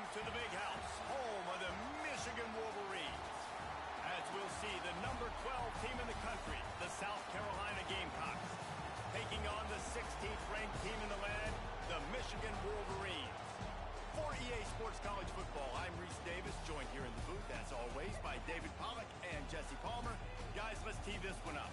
to the big house, home of the Michigan Wolverines. As we'll see the number 12 team in the country, the South Carolina Gamecocks, taking on the 16th ranked team in the land, the Michigan Wolverines. For EA Sports College Football, I'm Reese Davis, joined here in the booth, as always, by David Pollack and Jesse Palmer. Guys, let's tee this one up.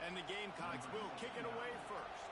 And the Gamecocks will kick it away first.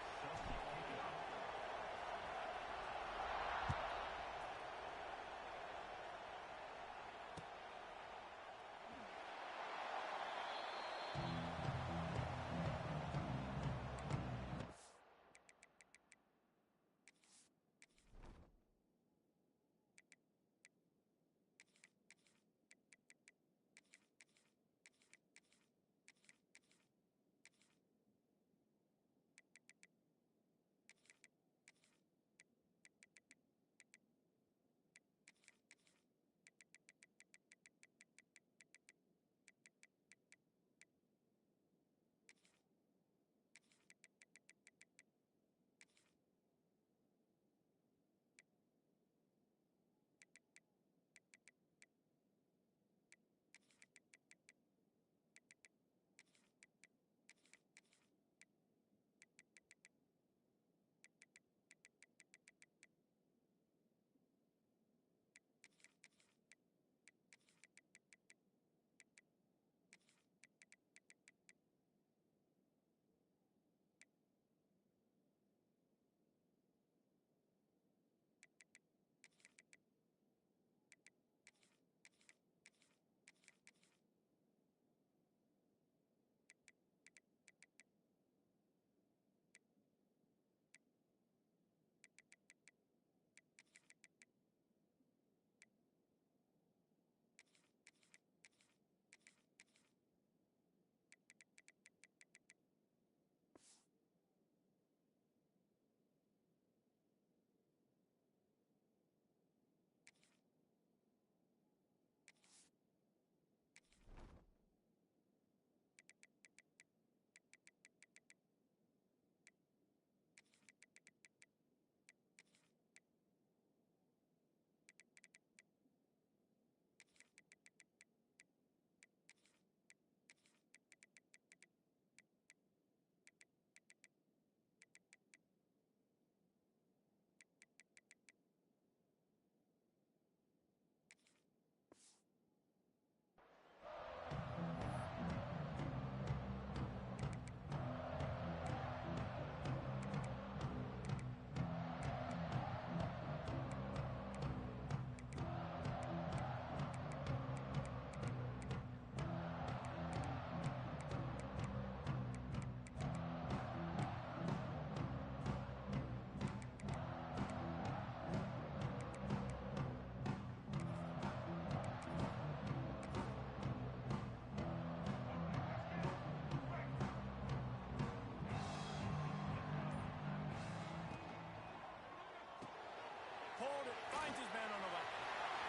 Finds his man on the left.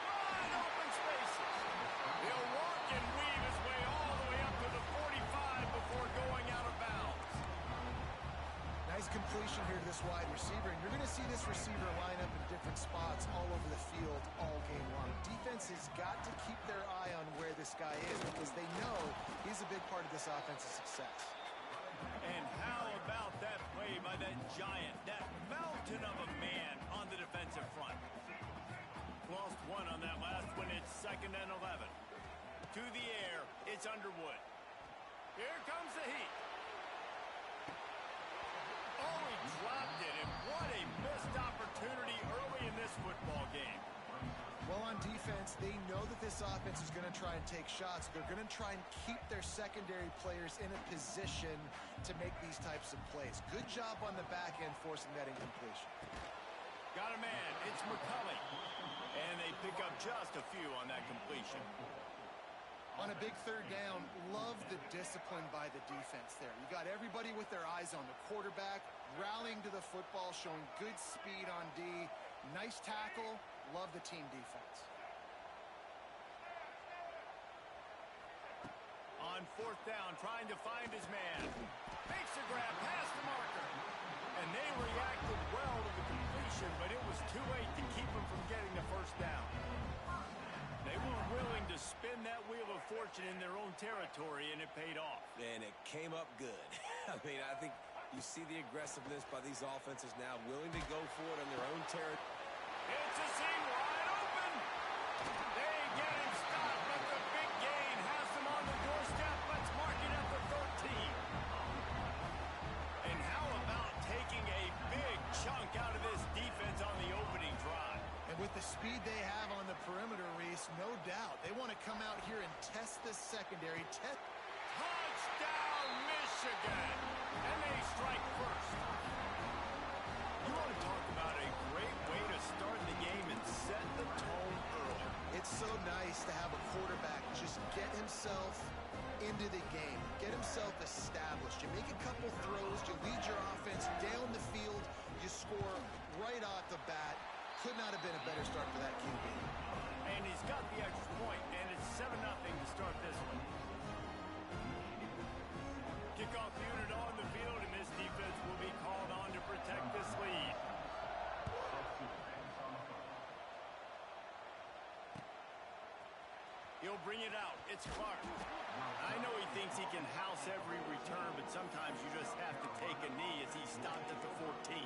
Wide open spaces. He'll walk and weave his way all the way up to the 45 before going out of bounds. Nice completion here to this wide receiver, and you're going to see this receiver line up in different spots all over the field all game long. Defense has got to keep their eye on where this guy is because they know he's a big part of this offense's success. And how about that play by that giant, that mountain of a man on the defensive front? Lost one on that last one. It's 2nd and 11. To the air, it's Underwood. Here comes the heat. Oh, he dropped it, and what a missed opportunity early in this football game. Well, on defense, they know that this offense is going to try and take shots. They're going to try and keep their secondary players in a position to make these types of plays. Good job on the back end forcing that incompletion. Got a man. It's McCulley. And they pick up just a few on that completion. On a big third down, love the discipline by the defense there. You got everybody with their eyes on the quarterback, rallying to the football, showing good speed on D. Nice tackle. Love the team defense. On fourth down, trying to find his man. Makes a grab past the marker. And they reacted well to the completion, but it was too late to keep him from getting the first down. They were willing to spin that wheel of fortune in their own territory, and it paid off. And it came up good. I mean, I think you see the aggressiveness by these offenses now, willing to go for it in their own territory. It's a seam wide open. They get him stopped, but the big gain has them on the doorstep. Let's mark it at the 13. And how about taking a big chunk out of this defense on the opening drive? And with the speed they have on the perimeter, Reese, no doubt, they want to come out here and test this secondary. Touchdown, Michigan! And they strike first. You want to talk about a great way to start the game and set the tone early. It's so nice to have a quarterback just get himself into the game, get himself established. You make a couple throws, you lead your offense down the field, you score right off the bat. Could not have been a better start for that QB. And he's got the extra point, and it's 7-0 to start this one. Kickoff unit on the field, and this defense will be called on to protect this lead. He'll bring it out. It's Clark. I know he thinks he can house every return, but sometimes you just have to take a knee as he stopped at the 14.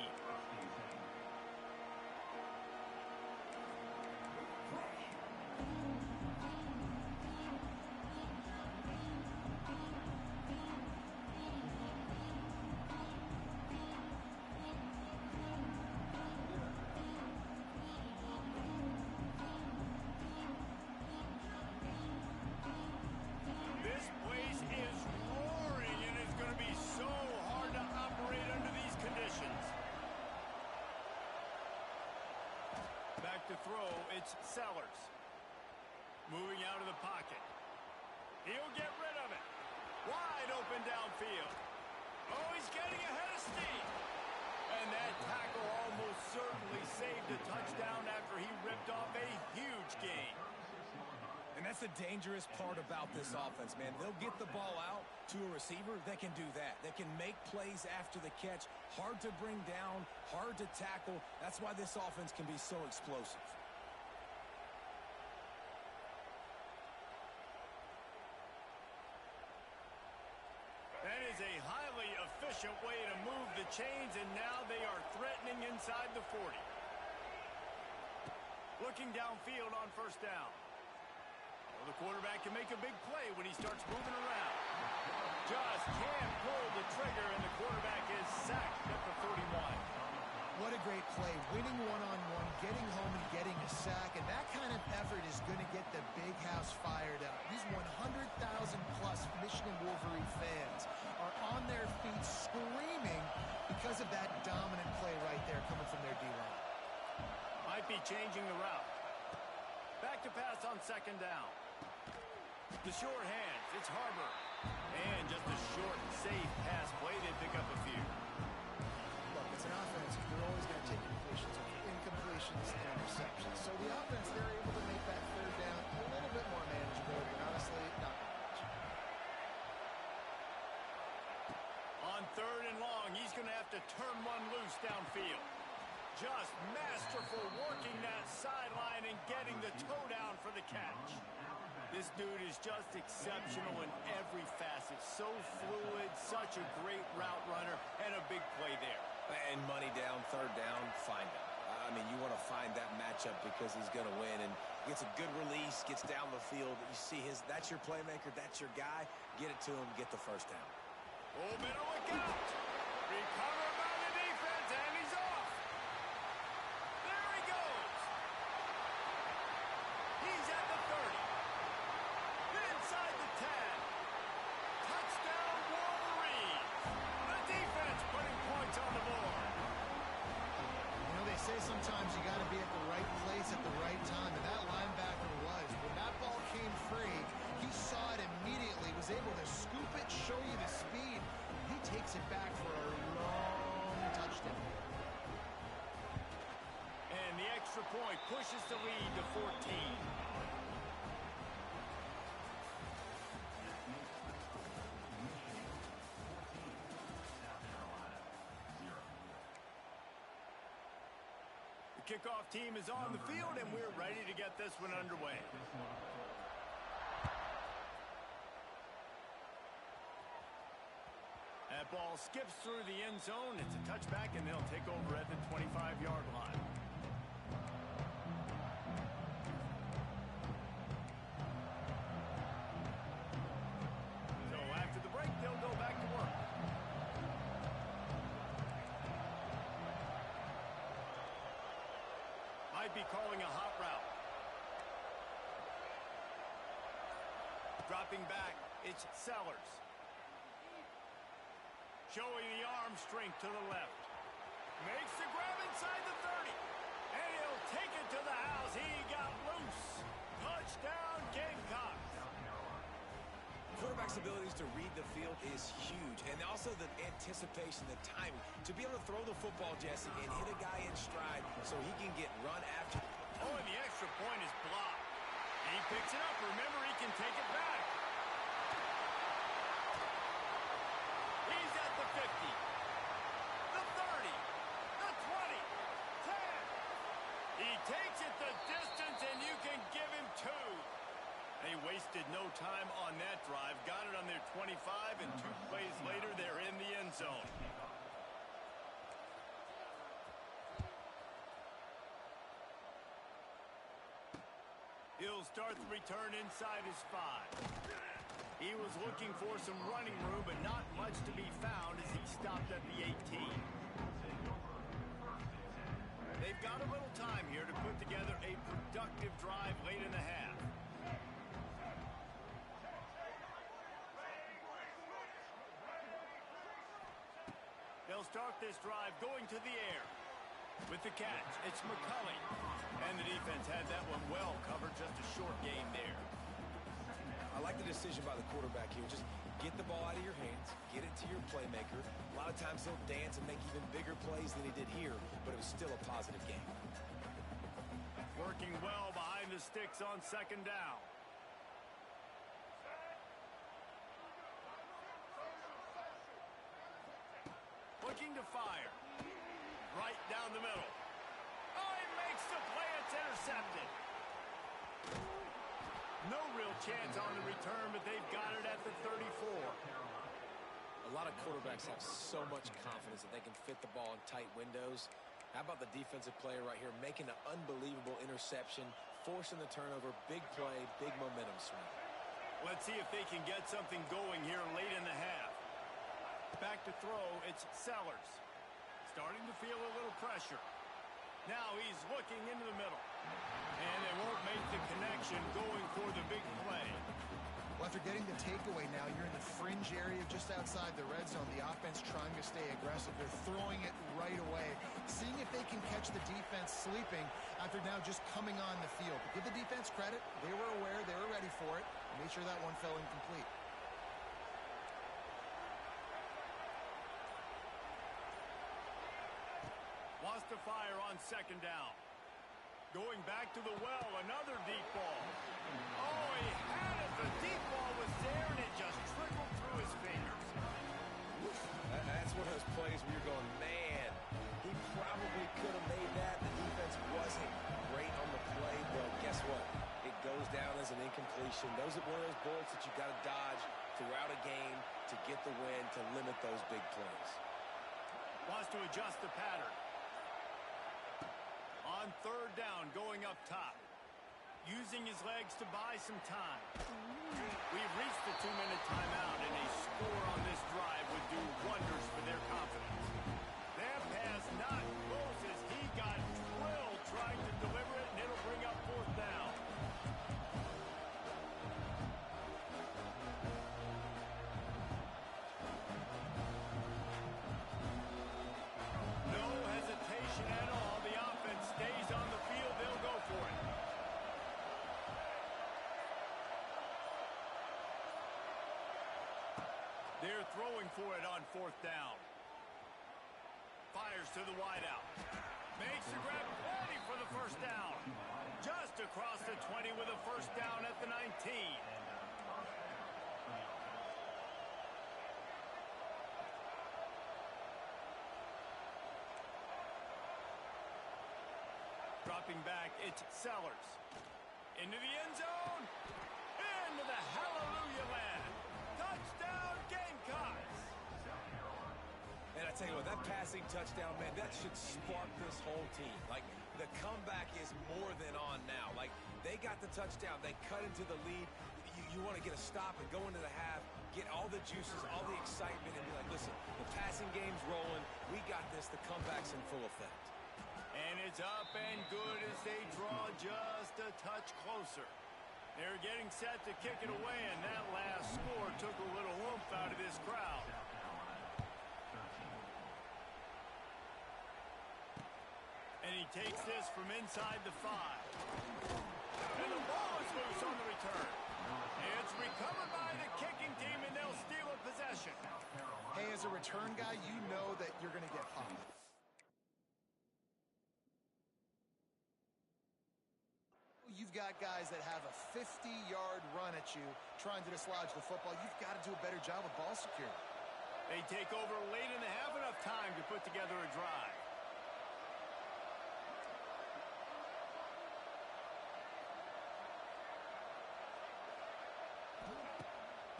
This place is roaring, and it's going to be so hard to operate under these conditions. Back to throw, it's Sellers. Moving out of the pocket. He'll get rid of it. Wide open downfield. Oh, he's getting ahead of steam. And that tackle almost certainly saved a touchdown after he ripped off a huge gain. And that's the dangerous part about this offense, man. They'll get the ball out to a receiver. They can do that. They can make plays after the catch. Hard to bring down, hard to tackle. That's why this offense can be so explosive. That is a highly efficient way to move the chains, and now they are threatening inside the 40. Looking downfield on first down. Well, the quarterback can make a big play when he starts moving around. Just can't pull the trigger, and the quarterback is sacked at the 41. What a great play. Winning one-on-one, getting home and getting a sack, and that kind of effort is going to get the big house fired up. These 100,000-plus Michigan Wolverine fans are on their feet screaming because of that dominant play right there coming from their D-line. Might be changing the route. Back to pass on second down. The short hands, it's Harbor. And just a short, safe pass play, they pick up a few. Look, it's an offense. They're always going to take incompletions and interceptions. So the offense, they're able to make that third down a little bit more manageable, but honestly, not that much. On third and long, he's going to have to turn one loose downfield. Just masterful working that sideline and getting the toe down for the catch. This dude is just exceptional in every facet. So fluid, such a great route runner, and a big play there. And money down, third down, find him. I mean, you want to find that matchup because he's going to win, and gets a good release, gets down the field. You see that's your playmaker, that's your guy. Get it to him, get the first down. Oh, better look out. Recovered by the defense, and he's off. There he goes. He's at the 30. Inside the 10. Touchdown, Wolverines. The defense putting points on the board. You know, they say sometimes you got to be at the right place at the right time, and that linebacker was. When that ball came free, he saw pushes the lead to 14. The kickoff team is on the field, and we're ready to get this one underway. That ball skips through the end zone. It's a touchback, and they'll take over at the 25-yard line. So after the break, they'll go back to work. Might be calling a hot route. Dropping back, it's Sellers. Showing the arm strength to the left. Makes the grab inside the 30. And he'll take it to the house. He got loose. Touchdown, Gamecocks. Quarterback's abilities to read the field is huge. And also the anticipation, the timing. To be able to throw the football, Jesse, and hit a guy in stride so he can get run after. Oh, and the extra point is blocked. He picks it up. Remember, he can take it back. He's at the 50, the 30, the 20, 10. He takes it the distance, and you can give him 2. They wasted no time on that drive. Got it on their 25, and 2 plays later, they're in the end zone. He'll start the return inside his 5. He was looking for some running room, but not much to be found as he stopped at the 18. They've got a little time here to put together a productive drive late in the half. They'll start this drive going to the air. With the catch, it's McCulley. And the defense had that one well covered, just a short gain there. I like the decision by the quarterback here. Just get the ball out of your hands, get it to your playmaker. A lot of times he'll dance and make even bigger plays than he did here, but it was still a positive game. Working well behind the sticks on second down. Looking to fire. Right down the middle. Oh, he makes the play. It's intercepted. No real chance on the return, but they've got it at the 34. A lot of quarterbacks have so much confidence that they can fit the ball in tight windows. How about the defensive player right here making an unbelievable interception, forcing the turnover, big play, big momentum swing. Let's see if they can get something going here late in the half. Back to throw, it's Sellers. Starting to feel a little pressure. Now he's looking into the middle. And they won't make the connection going for the big play. Well, after getting the takeaway now, you're in the fringe area just outside the red zone. The offense trying to stay aggressive. They're throwing it right away, seeing if they can catch the defense sleeping after now just coming on the field. But give the defense credit. They were aware. They were ready for it. Made sure that one fell incomplete. Wants to fire on second down. Going back to the well, another deep ball. Oh, he had it. The deep ball was there, and it just trickled through his fingers. That's one of those plays where you're going, man, he probably could have made that. The defense wasn't great on the play, but guess what? It goes down as an incompletion. Those are one of those bullets that you got to dodge throughout a game to get the win, to limit those big plays. Wants to adjust the pattern. On third down, going up top. Using his legs to buy some time. We've reached the 2-minute timeout, and a score on this drive would do wonders for their confidence. That pass not close as he got drilled trying to deliver it, and it'll bring up fourth down. No hesitation at all. The offense stays on the field. They'll go for it. They're throwing for it on fourth down. Fires to the wideout. Makes the grab, ready for the first down. Just across the 20 with a first down at the 19. Dropping back, it's Sellers. Into the end zone. Into the hallelujah land. Touchdown, Gamecocks. And I tell you what, that passing touchdown, man, that should spark this whole team. Like, the comeback is more than on now. Like, they got the touchdown. They cut into the lead. You want to get a stop and go into the half, get all the juices, all the excitement, and be like, listen, the passing game's rolling. We got this. The comeback's in full effect. And it's up and good as they draw just a touch closer. They're getting set to kick it away, and that last score took a little oomph out of this crowd. And he takes this from inside the 5. And the ball is loose on the return. It's recovered by the kicking team, and they'll steal a possession. Hey, as a return guy, you know that you're going to get popped. You've got guys that have a 50-yard run at you trying to dislodge the football. You've got to do a better job of ball security. They take over late and they have enough time to put together a drive.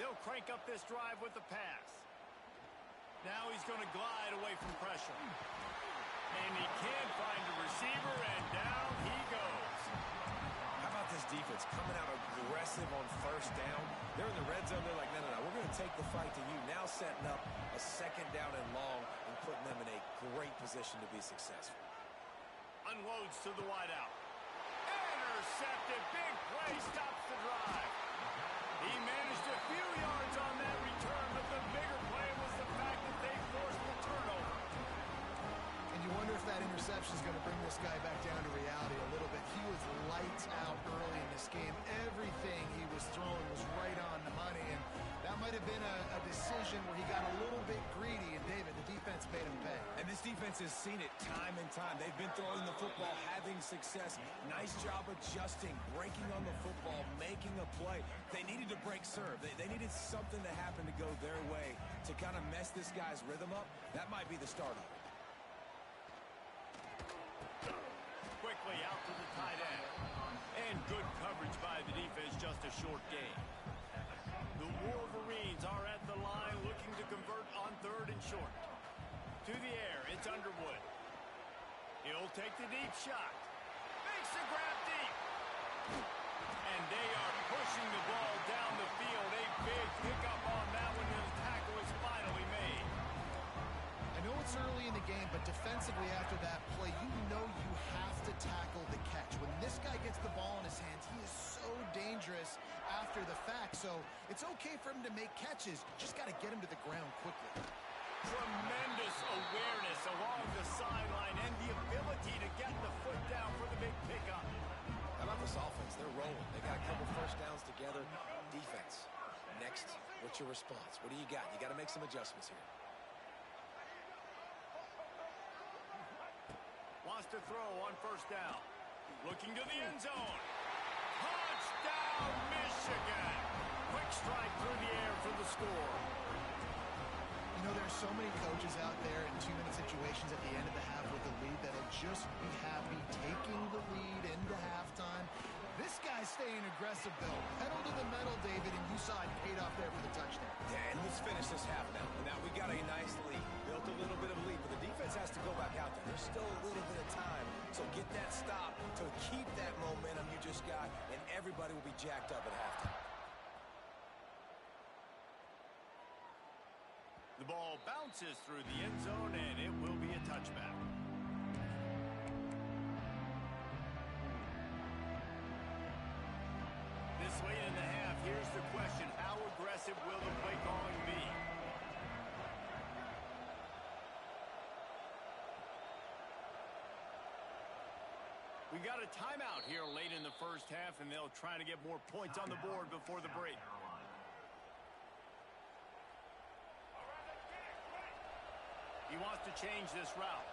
They'll crank up this drive with the pass. Now he's going to glide away from pressure. And he can't find a receiver, and down he goes. How about this defense coming out aggressive on first down? They're in the red zone. They're like, no, we're going to take the fight to you. Now setting up a second down and long and putting them in a great position to be successful. Unloads to the wideout. Intercepted. Big play stops the drive. He managed a few yards on that return, but the bigger play was the fact that they forced the turnover. And you wonder if that interception is going to bring this guy back down to reality a little bit. He was lights out early in this game. Everything he was throwing was right on the money, and that might have been a decision where he got a little bit greedy, and David, the defense made him pay. And this defense has seen it time and time. They've been throwing the football, having success. Nice job adjusting, breaking on the football, making a play. They needed to break serve. They needed something to happen to go their way to kind of mess this guy's rhythm up. That might be the start of it. Quickly out to the tight end. And good coverage by the defense, just a short gain. The Wolverines are at the line looking to convert on 3rd and short. To the air, it's Underwood. He'll take the deep shot. Makes the grab deep. And they are pushing the ball down the field. A big pickup on that one, and the tackle is finally made. I know it's early in the game, but defensively after that play, you know you have to tackle the catch. When this guy gets the ball in his hands, he is so dangerous after the fact. So it's okay for him to make catches. Just got to get him to the ground quickly. Tremendous awareness along the sideline and the ability to get the foot down for the big pickup. How about this offense? They're rolling. They got a couple first downs together. Defense. Next, what's your response? What do you got? You got to make some adjustments here. Wants to throw on 1st down. Looking to the end zone. Touchdown, Michigan. Quick strike through the air for the score. You know, there's so many coaches out there in 2-minute situations at the end of the half with the lead that'll just be happy taking the lead into halftime. This guy's staying aggressive, though. Pedal to the metal, David, and you saw it paid off there for the touchdown. Yeah, and let's finish this half now. Now, we got a nice lead. Built a little bit of a lead, but the defense has to go back out there. There's still a little bit of time. So get that stop to keep that momentum you just got, and everybody will be jacked up at halftime. The ball bounces through the end zone, and it will be a touchback. This late in the half, here's the question. How aggressive will the play calling be? We got a timeout here late in the first half, and they'll try to get more points on the board before the break. He wants to change this route.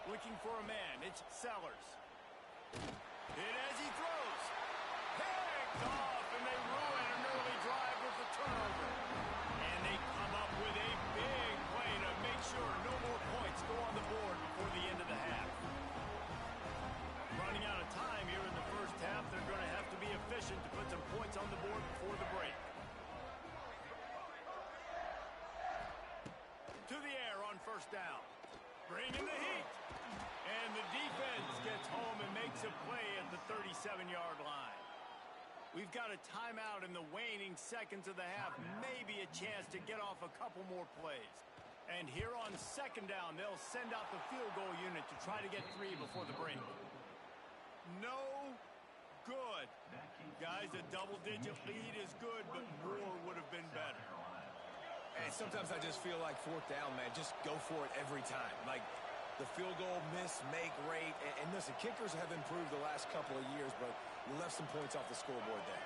Looking for a man. It's Sellers. Hit as he throws. Picked off, and they ruin an early drive with the turnover. And they come up with a big play to make sure no more points go on the board before the end of the half. Running out of time here in the first half, they're going to have to be efficient to put some points on the board before the break. To the air on first down. Bringing the heat. And the defense gets home and makes a play at the 37-yard line. We've got a timeout in the waning seconds of the half. Maybe a chance to get off a couple more plays. And here on second down, they'll send out the field goal unit to try to get 3 before the break. No good. Guys, a double-digit lead is good, but more would have been better. And sometimes I just feel like fourth down, man, just go for it every time. Like the field goal miss, make rate. And listen, kickers have improved the last couple of years, but you left some points off the scoreboard there.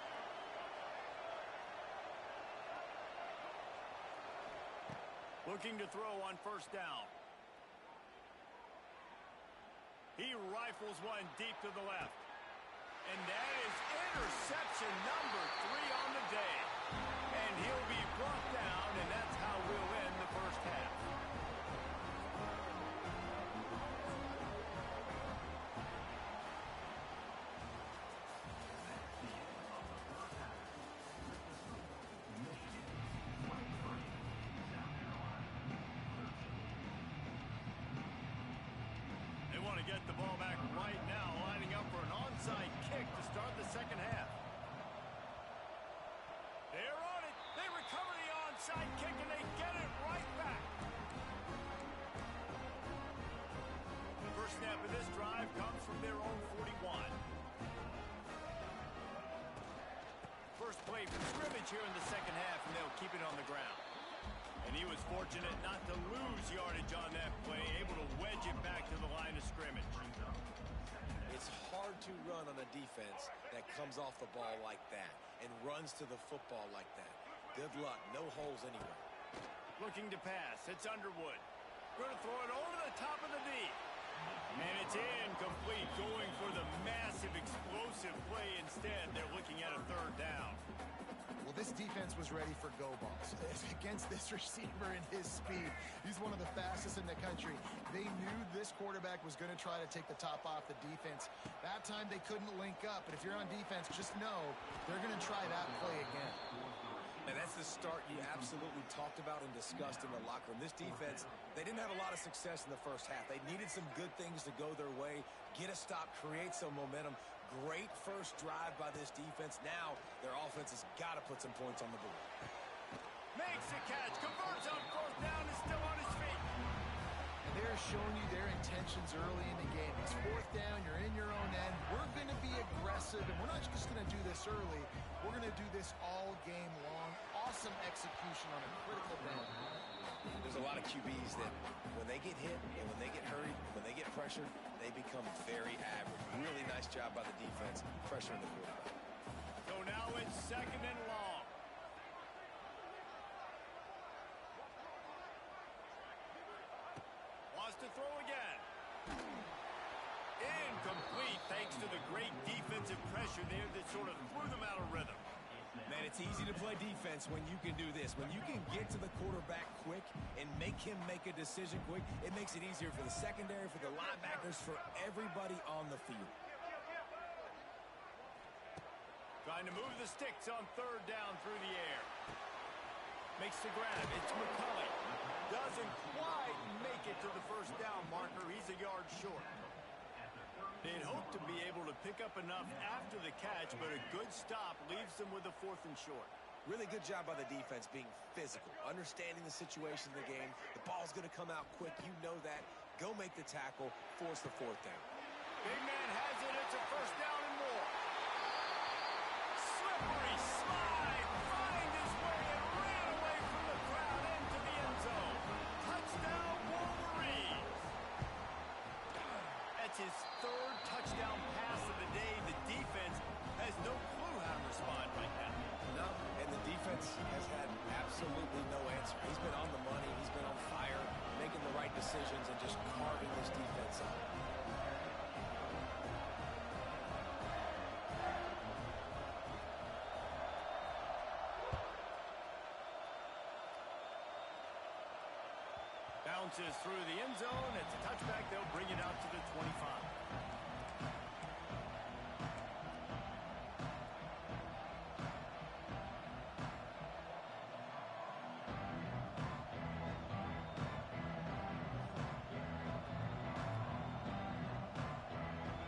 Looking to throw on first down. He rifles one deep to the left. And that is interception number 3 on the day. And he'll be brought down, and that's how we'll end the first half. They want to get the ball back right now, lining up for an onside kick to start the second half. They're on it. They recover the onside kick, and they get it right back. The first snap of this drive comes from their own 41. First play from scrimmage here in the second half, and they'll keep it on the ground. And he was fortunate not to lose yardage on that play, able to wedge it back to the line of scrimmage. It's hard to run on a defense that comes off the ball like that and runs to the football like that. Good luck. No holes anywhere. Looking to pass. It's Underwood. Going to throw it over the top of the D. And it's incomplete, going for the massive explosive play instead. They're looking at a third down. Well, this defense was ready for go balls. Against this receiver and his speed, he's one of the fastest in the country. They knew this quarterback was going to try to take the top off the defense. That time they couldn't link up, but if you're on defense, just know they're going to try that play again. And that's the start you absolutely talked about and discussed in the locker room. This defense, they didn't have a lot of success in the first half. They needed some good things to go their way, get a stop, create some momentum. Great first drive by this defense. Now their offense has got to put some points on the board. Makes the catch, converts on fourth down, is still on his feet. And they're showing you their intentions early in the game. It's fourth down, you're in your own end. We're going to be aggressive, and we're not just going to do this early. We're going to do this all game long. Awesome execution on a critical down. There's a lot of QBs that when they get hit and when they get hurried, when they get pressured, they become very average. Really nice job by the defense pressuring the quarterback. So now it's second and long. Wants to throw again. Incomplete thanks to the great defensive pressure there that sort of threw them out of rhythm. Man, it's easy to play defense when you can do this. When you can get to the quarterback quick and make him make a decision quick, it makes it easier for the secondary, for the linebackers, for everybody on the field. Trying to move the sticks on third down through the air. Makes the grab. It's McCulley. Doesn't quite make it to the first down marker. He's a yard short. They'd hope to be able to pick up enough after the catch, but a good stop leaves them with a fourth and short. Really good job by the defense being physical, understanding the situation of the game. The ball's going to come out quick. You know that. Go make the tackle, force the fourth down. Big man has it. It's a first down and more. Slippery slide. Find his way and ran away from the crowd into the end zone. Touchdown, Wolverines. That's his third touchdown pass of the day. The defense has no clue how to respond right now. No, and the defense has had absolutely no answer. He's been on the money. He's been on fire, making the right decisions and just carving this defense up. Bounces through the end zone. It's a touchback. They'll bring it out to the 25.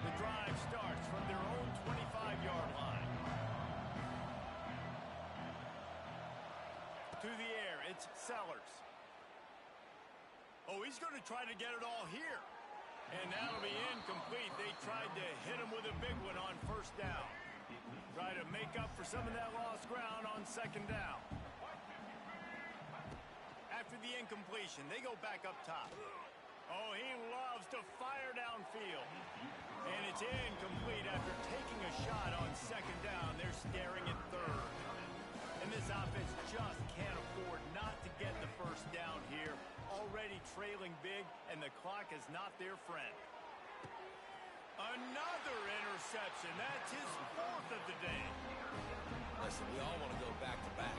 The drive starts from their own 25-yard line. To the air, it's Sellers. Oh, he's going to try to get it all here. And that'll be incomplete. They tried to hit him with a big one on first down. Try to make up for some of that lost ground on second down. After the incompletion, they go back up top. Oh, he loves to fire downfield. And it's incomplete after taking a shot on second down. They're staring at third. And this offense just can't afford not to get the first down here. Already trailing big, and the clock is not their friend. Another interception. That's his fourth of the day. Listen, we all want to go back-to-back.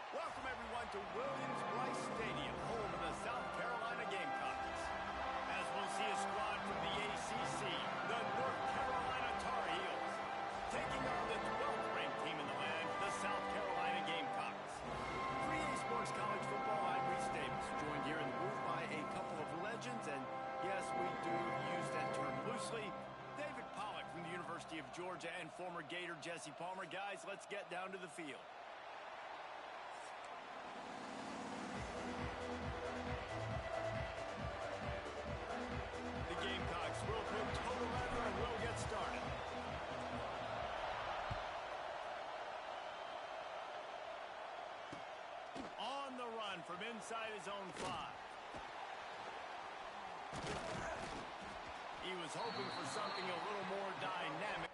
Welcome, everyone, to Williams-Brice Stadium, home of the South Carolina Gamecocks. As we'll see a squad from the ACC, the North Carolina Tar Heels, taking on the 12th ranked team in the land, the South Carolina Gamecocks. For EA Sports College Football, I'm Reese Davis, joined here in the booth by a couple of legends, and yes, we do use that term loosely. David Pollack from the University of Georgia and former Gator Jesse Palmer. Guys, let's get down to the field. Gamecocks will put total leather and will get started. On the run from inside his own 5. He was hoping for something a little more dynamic.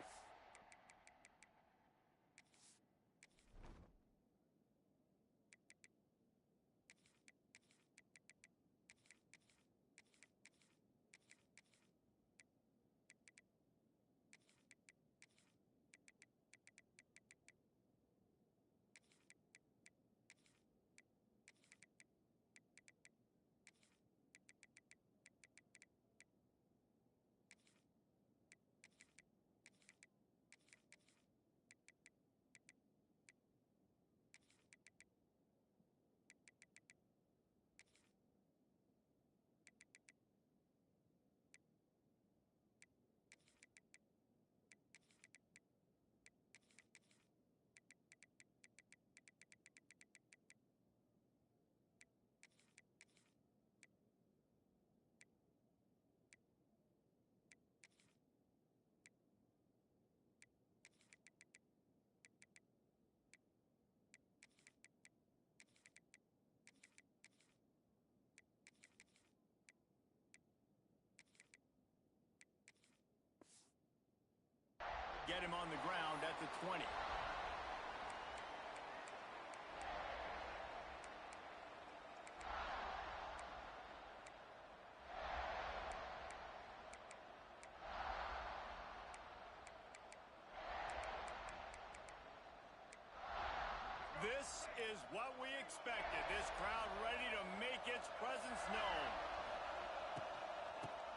him on the ground at the 20. This is what we expected. This crowd ready to make its presence known.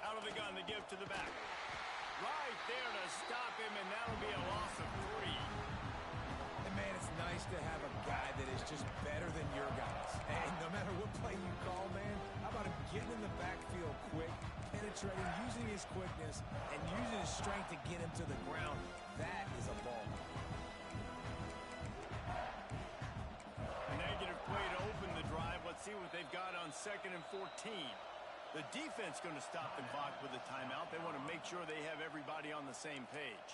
Out of the gun, the give to the back. Right there to stop him, and that'll be a loss of 3. And, man, it's nice to have a guy that is just better than your guys. And no matter what play you call, man, how about him getting in the backfield quick, penetrating, using his quickness, and using his strength to get him to the ground. That is a ball. Negative play to open the drive. Let's see what they've got on 2nd and 14. The defense going to stop the clock with a timeout. They want to make sure they have everybody on the same page.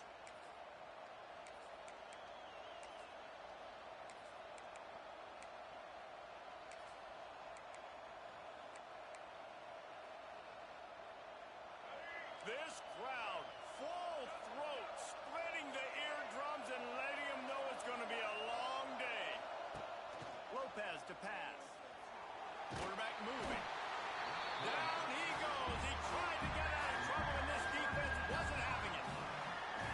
This crowd, full throat, spreading the eardrums and letting them know it's going to be a long day. Lopez to pass. Quarterback moving. Down he goes. He tried to get out of trouble, and this defense wasn't having it.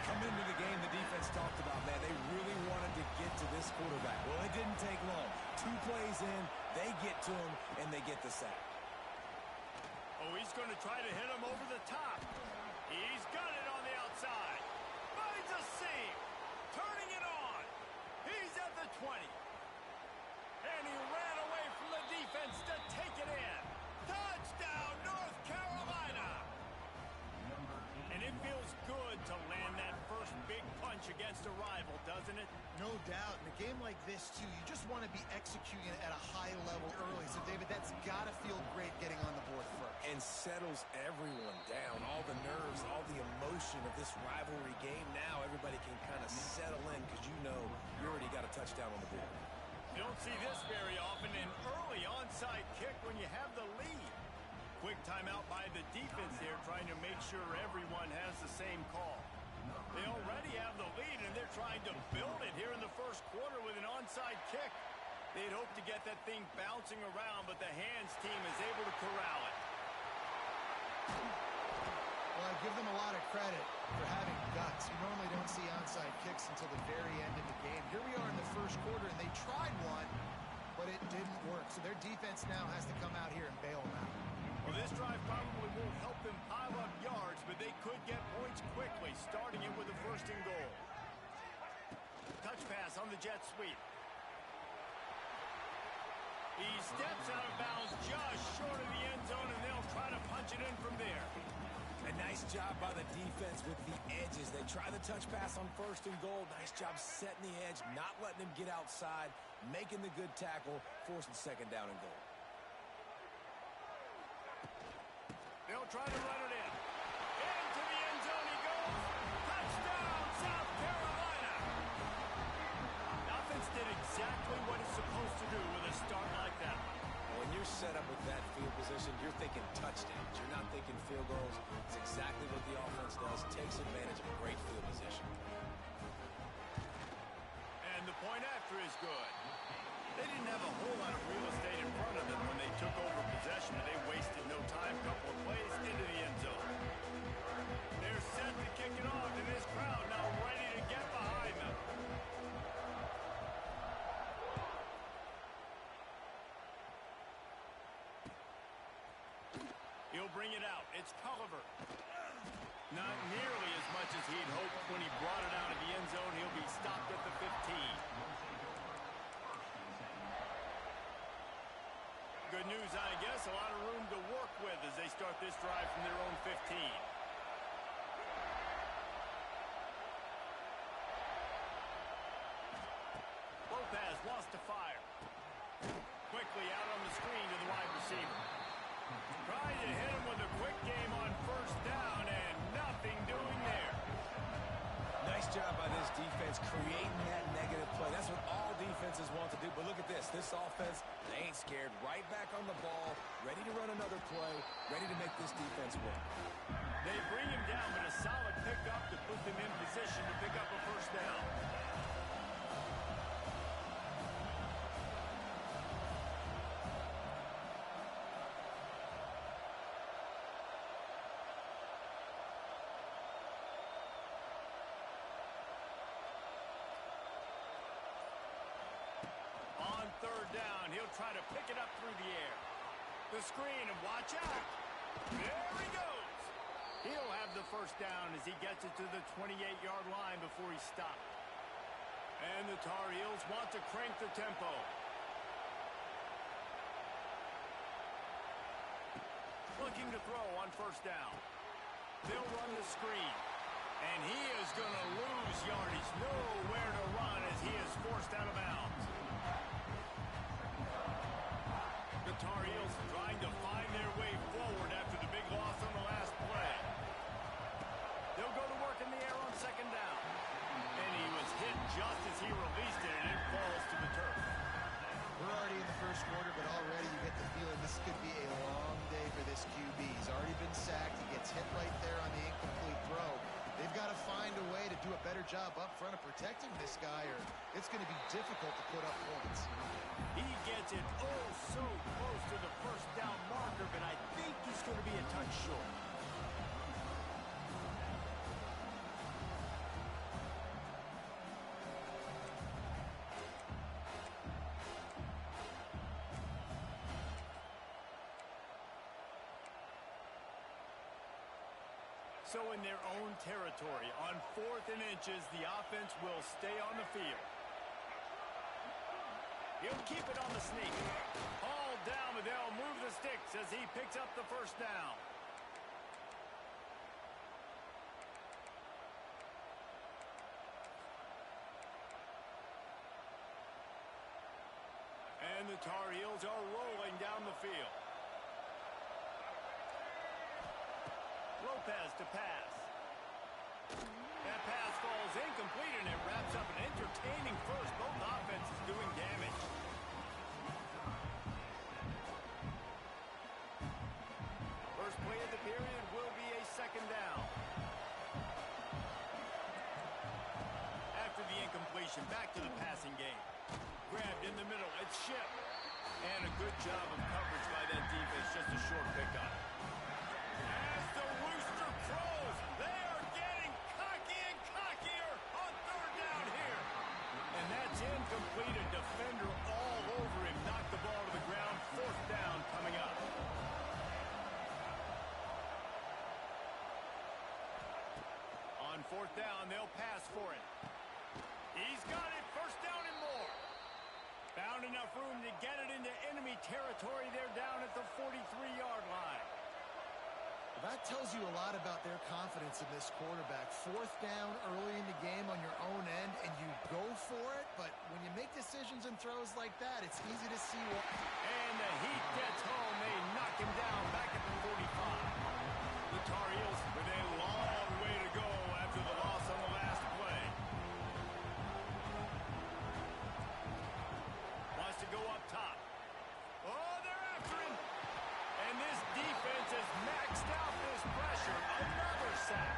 Come into the game, the defense talked about, man, they really wanted to get to this quarterback. Well, it didn't take long. 2 plays in, they get to him, and they get the sack. Oh, he's going to try to hit him over the top. He's got it on the outside. Finds a seam. Turning it on. He's at the 20. And he ran away from the defense to take it in. Touchdown, North Carolina. And it feels good to land that first big punch against a rival, doesn't it? No doubt. In a game like this, too, you just want to be executing it at a high level early. So, David, that's got to feel great getting on the board first. And settles everyone down. All the nerves, all the emotion of this rivalry game. Now everybody can kind of settle in because you know you already got a touchdown on the board. You don't see this very often, an early onside kick when you have the lead. Quick timeout by the defense there, trying to make sure everyone has the same call. They already have the lead, and they're trying to build it here in the first quarter with an onside kick. They'd hope to get that thing bouncing around, but the hands team is able to corral it. Well, I give them a lot of credit for having guts. You normally don't see onside kicks until the very end of the game. Here we are in the first quarter, and they tried one, but it didn't work. So their defense now has to come out here and bail them out. Well, this drive probably won't help them pile up yards, but they could get points quickly, starting it with a 1st and goal. Touch pass on the jet sweep. He steps out of bounds just short of the end zone, and they'll try to punch it in from there. A nice job by the defense with the edges. They try the touch pass on 1st and goal. Nice job setting the edge, not letting him get outside, making the good tackle, forcing 2nd down and goal. They'll try to run it in. Into the end zone he goes. Touchdown, South Carolina. The offense did exactly what it's supposed to do with a start like that. When you're set up with that field position, you're thinking touchdowns. You're not thinking field goals. It's exactly what the offense does. Takes advantage of a great field position. And the point after is good. They didn't have a whole lot of real estate in front of them when they took over possession, and they wasted no time. Couple of plays into the end zone. They're set to kick it off, and this crowd now ready to get behind them. He'll bring it out. It's Culliver. Not nearly as much as he'd hoped when he brought it out of the end zone. He'll be stopped at the 15. Good news, I guess. A lot of room to work with as they start this drive from their own 15. Lopez wants to fire. Quickly out on the screen to the wide receiver. Trying to hit him with a quick game on 1st down, and nothing doing there. Nice job by this defense creating that negative play. That's what all defenses want to do. But look at this. This offense, they ain't scared. Right back on the ball, ready to run another play, ready to make this defense work. They bring him down, but a solid pickup to put them in position to pick up a first down. On third down, he'll try to pick it up through the air. The screen, and watch out. There he goes. He'll have the first down as he gets it to the 28-yard line before he stopped. And the Tar Heels want to crank the tempo. Looking to throw on first down. They'll run the screen. And he is going to lose yardage. Nowhere to run as he is forced out of bounds. The Tar Heels trying to find their way forward after the big loss on the last play. They'll go to work in the air on second down. And he was hit just as he released it, and it falls to the turf. We're already in the first quarter, but already you get the feeling this could be a long day for this QB. He's already been sacked. He gets hit right there on the incomplete throw. They've got to find a way to do a better job up front of protecting this guy, or it's going to be difficult to put up points. He gets it oh so close to the first down marker, but I think he's going to be a touch short. So in their own territory, on 4th and inches, the offense will stay on the field. He'll keep it on the sneak. All down, but they'll move the sticks as he picks up the first down. And the Tar Heels are rolling down the field. Lopez to pass. That pass falls incomplete, and it wraps up an entertaining first. Both offenses doing damage. First play of the period will be a second down. After the incompletion, back to the passing game. Grabbed in the middle, it's Ship. And a good job of coverage by that defense, just a short pickup. As the rooster crows, they are getting cocky and cockier on third down here. And that's incomplete. A defender all over him. Knocked the ball to the ground. Fourth down coming up. On fourth down, they'll pass for it. He's got it. First down and more. Found enough room to get it into enemy territory. They're down at the 43-yard line. That tells you a lot about their confidence in this quarterback. Fourth down early in the game on your own end, and you go for it. But when you make decisions and throws like that, it's easy to see what... And the heat gets home. They knock him down back at the 45. The Tar Heels with a long way to go after the loss on the last play. Wants to go up top. Oh, they're after him. And this defense has maxed out this pressure. Another sack.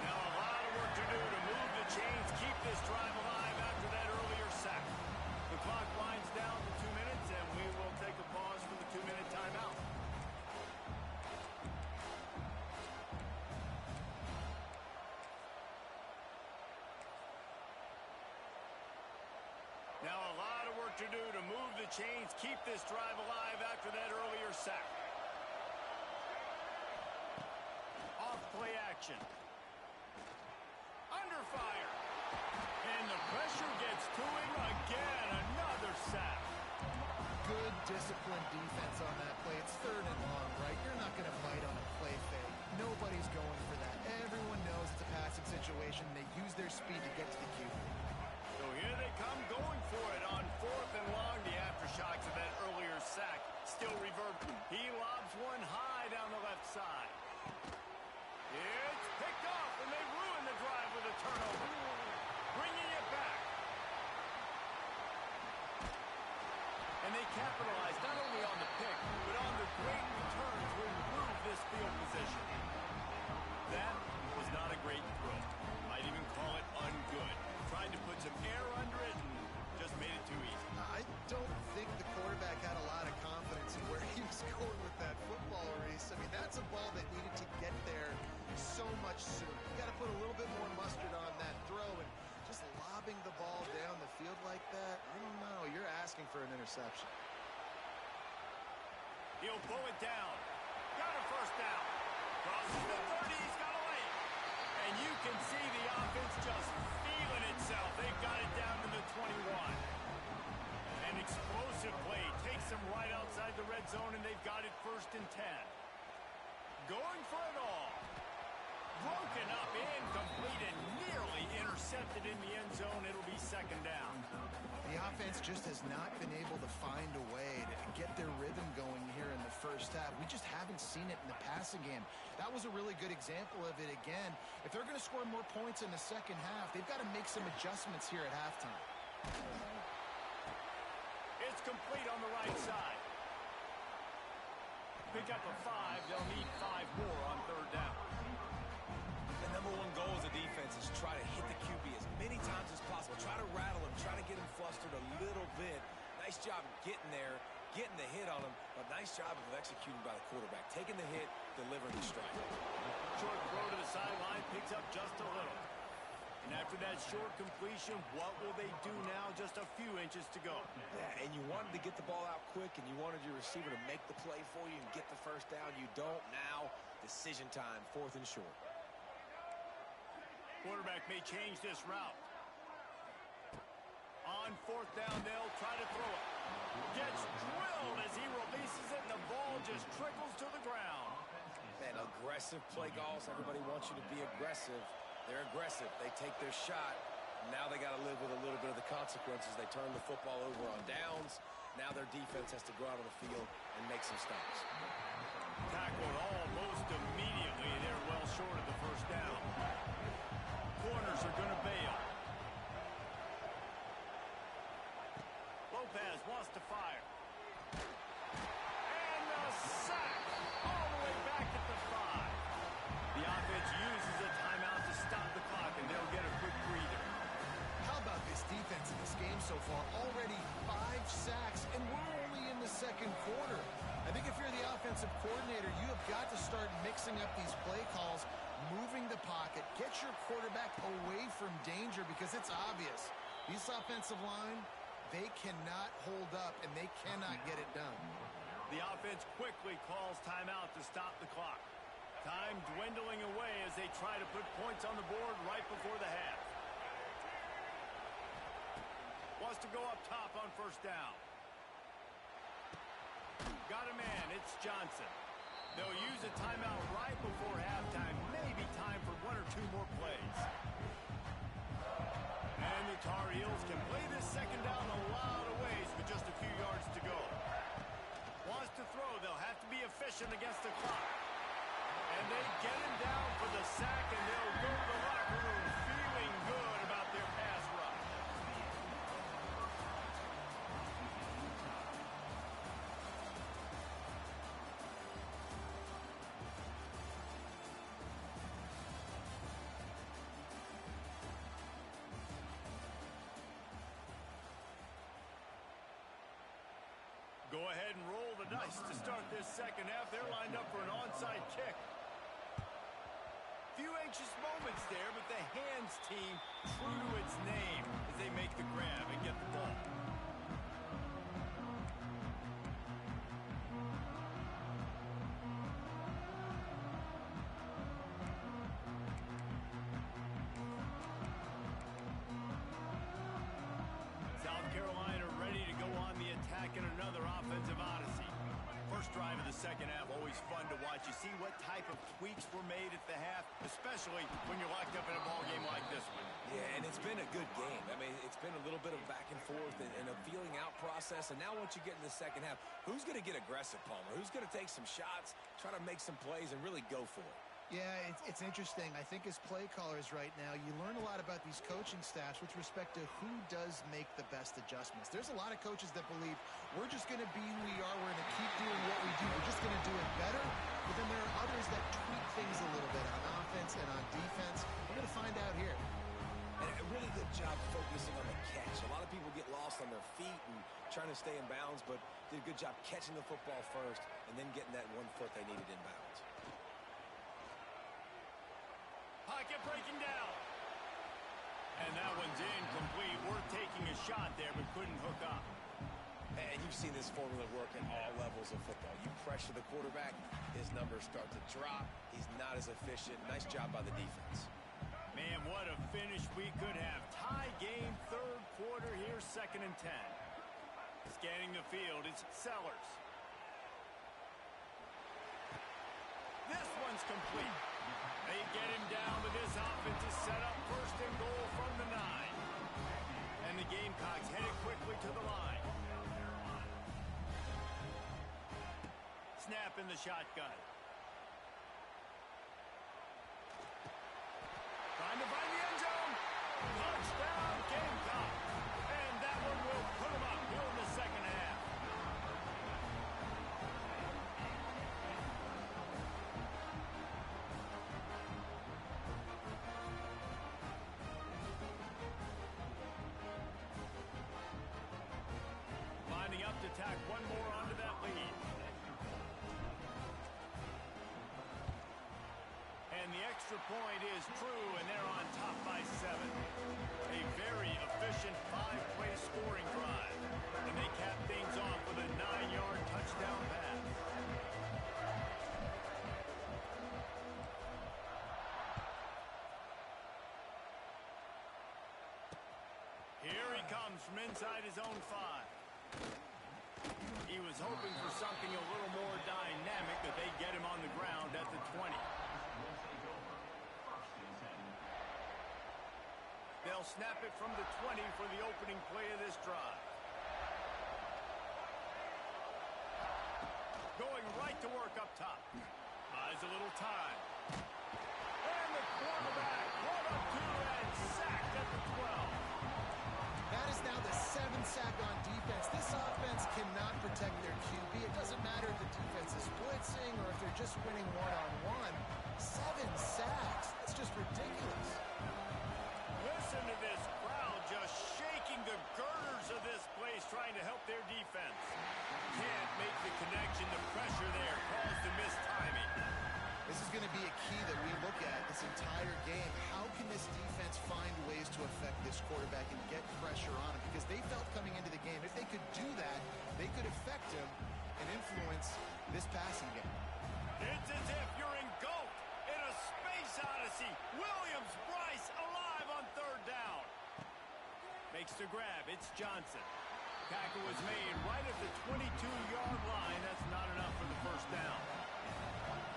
Now a lot of work to do to move the chains, keep this drive alive after that earlier sack. The clock winds down to 2 minutes, and we will take a pause for the 2-minute timeout. Now a lot of work to do to move the chains, keep this drive alive after that earlier sack. Off play action. Under fire. And the pressure gets to him again. Another sack. Good disciplined defense on that play. It's third and long, right? You're not going to bite on a play fake. Nobody's going for that. Everyone knows it's a passing situation. They use their speed to get to the QB. So here they come going for it on fourth and long. The aftershocks of that earlier sack still reverberating. He lobs one high down the left side. It's picked off, and they ruin the drive with a turnover. Bringing it back. And they they capitalized not only on the pick, but on the great return to improve this field position. That was not a great throw. Might even call it ungood. Tried to put some air under it and just made it too easy. I don't think the quarterback had a lot of confidence in where he was going with that football, Reese. I mean, that's a ball that needed to get there so much sooner. You got to put a little bit more mustard on that throw, and just lobbing the ball down the field like that, I don't know. You're asking for an interception. He'll pull it down. Got a first down. Crosses the 30. He's got a lane. And you can see the offense just feeling itself. They've got it down to the 21. An explosive play takes them right outside the red zone, and they've got it 1st and 10. Going for it all. Broken up, incomplete, and nearly intercepted in the end zone. It'll be 2nd down. The offense just has not been able to find a way to get their rhythm going here in the first half. We just haven't seen it in the passing game. That was a really good example of it again. If they're going to score more points in the second half, they've got to make some adjustments here at halftime. It's complete on the right side. Pick up a 5. They'll need 5 more on 3rd down. The number one goal as a defense is try to hit the QB as many times as possible. Try to rattle him. Try to get him flustered a little bit. Nice job getting there, getting the hit on him, but nice job of executing by the quarterback. Taking the hit, delivering the strike. Short throw to the sideline, picks up just a little. And after that short completion, what will they do now? Just a few inches to go. Yeah, and you wanted to get the ball out quick, and you wanted your receiver to make the play for you and get the first down. You don't now. Decision time, 4th and short. Quarterback may change this route. On 4th down, they'll try to throw it. Gets drilled as he releases it, and the ball just trickles to the ground. Man, aggressive play calls. Everybody wants you to be aggressive. They're aggressive. They take their shot. Now they got to live with a little bit of the consequences. They turn the football over on downs. Now their defense has to go out on the field and make some stops. Tackled almost immediately. They're well short of the first down. Corners are going to bail. Lopez wants to fire. And a sack all the way back at the 5. The offense uses a timeout to stop the clock, and they'll get a quick breather. How about this defense in this game so far? Already 5 sacks, and we're only in the 2nd quarter. I think if you're the offensive coordinator, you have got to start mixing up these play calls, moving the pocket, get your quarterback away from danger, because it's obvious. This offensive line, they cannot hold up, and they cannot get it done. The offense quickly calls timeout to stop the clock. Time dwindling away as they try to put points on the board right before the half. Wants to go up top on 1st down. Got a man, it's Johnson. They'll use a timeout right before halftime. Maybe time for 1 or 2 more plays. And the Tar Heels can play this 2nd down a lot of ways with just a few yards to go. Wants to throw. They'll have to be efficient against the clock. And they get him down for the sack, and they'll go to the locker room feeling good about their pass rush. Go ahead and roll the dice to start this 2nd half. They're lined up for an onside kick. Few anxious moments there, but the hands team true to its name as they make the grab and get the ball. South Carolina ready to go on the attack in another offensive odyssey. First drive of the 2nd half, always fun to watch. You see what type of tweaks were made at the half, especially when you're locked up in a ball game like this one. Yeah, and it's been a good game. I mean, it's been a little bit of back and forth and a feeling out process. And now once you get in the 2nd half, who's going to get aggressive, Palmer? Who's going to take some shots, try to make some plays, and really go for it? Yeah, it's interesting. I think as play callers right now, you learn a lot about these coaching staffs with respect to who does make the best adjustments. There's a lot of coaches that believe we're just going to be who we are. We're going to keep doing what we do. We're just going to do it better. But then there are others that tweak things a little bit on offense and on defense. We're going to find out here. And a really good job focusing on the catch. A lot of people get lost on their feet and trying to stay in bounds, but did a good job catching the football first and then getting that 1 foot they needed in bounds. Pocket breaking down. And that one's incomplete. We're taking a shot there, but couldn't hook up. And you've seen this formula work at all levels of football. You pressure the quarterback, his numbers start to drop. He's not as efficient. Nice job by the defense. Man, what a finish we could have. Tie game, third quarter here, 2nd and 10. Scanning the field, it's Sellers. This one's complete. They get him down, but this offense is set up 1st and goal from the 9. And the Gamecocks headed quickly to the line. Snap in the shotgun. Trying to find the end zone. Touchdown, Gamecock. And that one will put them up here in the 2nd half. Lining up to tack one more onto that lead. And the extra point is true, and they're on top by 7. A very efficient 5-play scoring drive. And they cap things off with a 9-yard touchdown pass. Here he comes from inside his own 5. He was hoping for something a little more dynamic, that they get him on the ground at the 20. They'll snap it from the 20 for the opening play of this drive. Going right to work up top. Buys a little time. And the quarterback brought up 2 and sacked at the 12. That is now the 7th sack on defense. This offense cannot protect their QB. It doesn't matter if the defense is blitzing or if they're just winning one-on-one. 7 sacks. That's just ridiculous. Listen to this crowd just shaking the girders of this place, trying to help their defense. Can't make the connection. The pressure there caused the missed timing. This is going to be a key that we look at this entire game. How can this defense find ways to affect this quarterback and get pressure on him? Because they felt coming into the game, if they could do that, they could affect him and influence this passing game. It's as if you're in GOAT in a space odyssey. Williams, Bryce alive on 3rd down. Makes the grab. It's Johnson. Tackle was made right at the 22-yard line. That's not enough for the 1st down.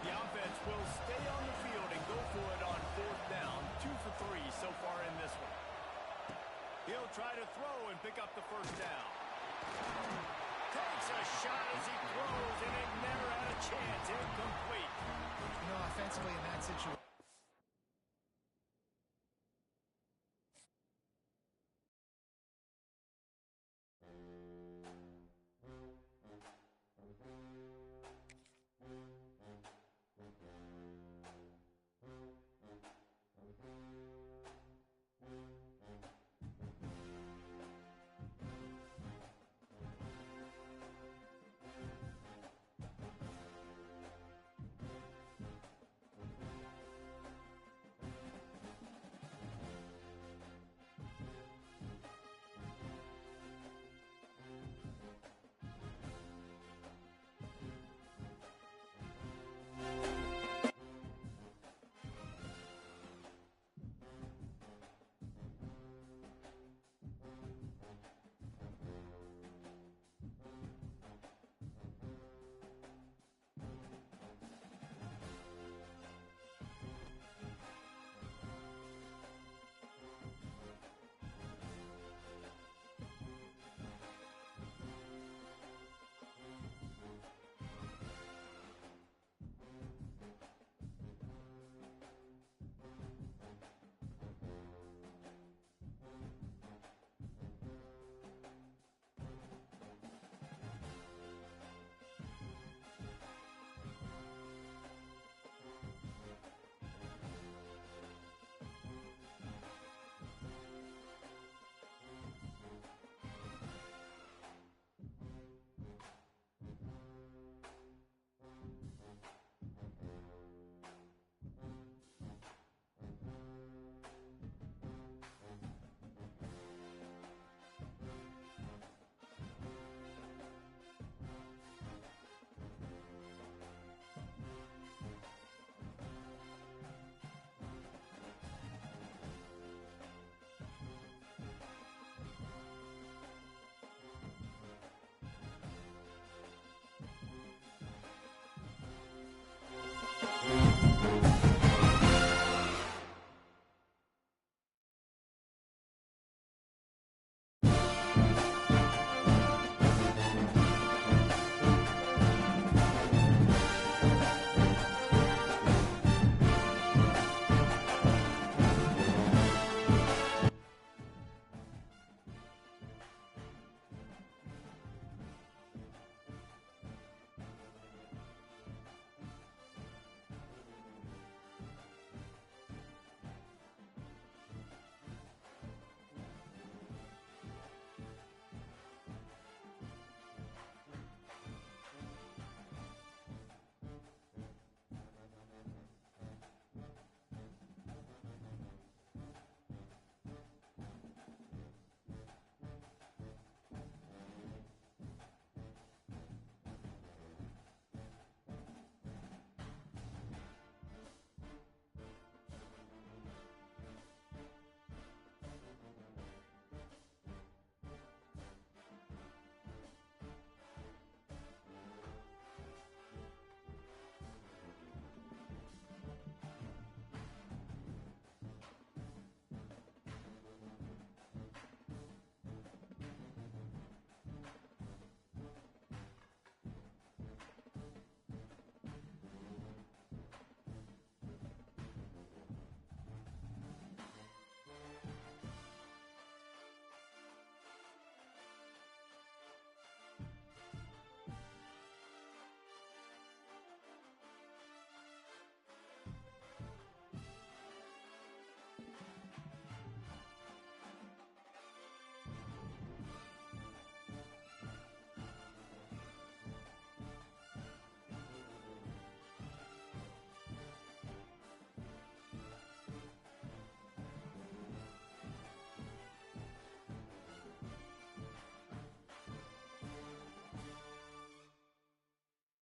The offense will stay on the field and go for it on 4th down. 2 for 3 so far in this one. He'll try to throw and pick up the 1st down. Takes a shot as he throws, and it never had a chance. Incomplete. You know, offensively in that situation,